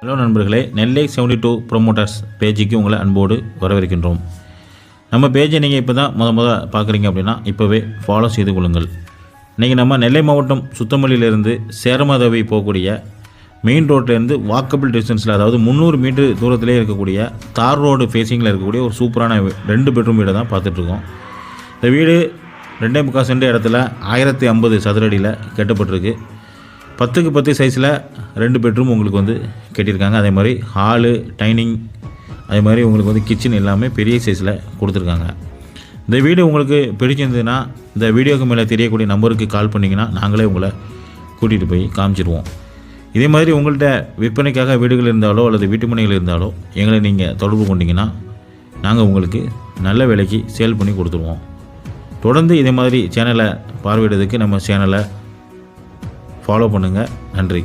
Hello நண்பர்களே, நெல்லை 72 promoters பேஜுக்கு உங்களை அன்போடு வரவேற்கின்றோம். நம்ம பேஜை நீங்கள் இப்போ தான் முத பார்க்குறீங்க அப்படின்னா இப்போவே ஃபாலோ செய்து கொள்ளுங்கள். இன்றைக்கி நம்ம நெல்லை மாவட்டம் சுத்தமல்லியிலேருந்து சேரமாதேவி போகக்கூடிய மெயின் ரோட்லேருந்து வாக்கபிள் டிஸ்டன்ஸில், அதாவது 300 மீட்டர் தூரத்திலே இருக்கக்கூடிய தார் ரோடு ஃபேஸிங்கில் இருக்கக்கூடிய ஒரு சூப்பரான 2 பெட்ரூம் வீடை தான் பார்த்துட்ருக்கோம். இந்த வீடு 2.25 சென்ட் இடத்துல 1050 சதுர அடியில் கட்டப்பட்டிருக்கு. 10க்கு 10 சைஸில் 2 பெட்ரூம் உங்களுக்கு வந்து கட்டியிருக்காங்க. அதே மாதிரி ஹாலு, டைனிங், அதே மாதிரி உங்களுக்கு வந்து கிச்சன் எல்லாமே பெரிய சைஸில் கொடுத்துருக்காங்க. இந்த வீடு உங்களுக்கு பிடிச்சிருந்ததுன்னா இந்த வீடியோக்கு மேலே தெரியக்கூடிய நம்பருக்கு கால் பண்ணிங்கன்னா நாங்களே உங்களை கூட்டிகிட்டு போய் காமிச்சிடுவோம். இதே மாதிரி உங்கள்கிட்ட விற்பனைக்காக வீடுகள் இருந்தாலோ அல்லது வீட்டு மனைகள் இருந்தாலோ எங்களை நீங்கள் தொடர்பு கொண்டீங்கன்னா நாங்கள் உங்களுக்கு நல்ல விலைக்கு சேல் பண்ணி கொடுத்துருவோம். தொடர்ந்து இதே மாதிரி சேனலை பார்வையிடுறதுக்கு நம்ம சேனலை ஃபாலோ பண்ணுங்கள். நன்றி.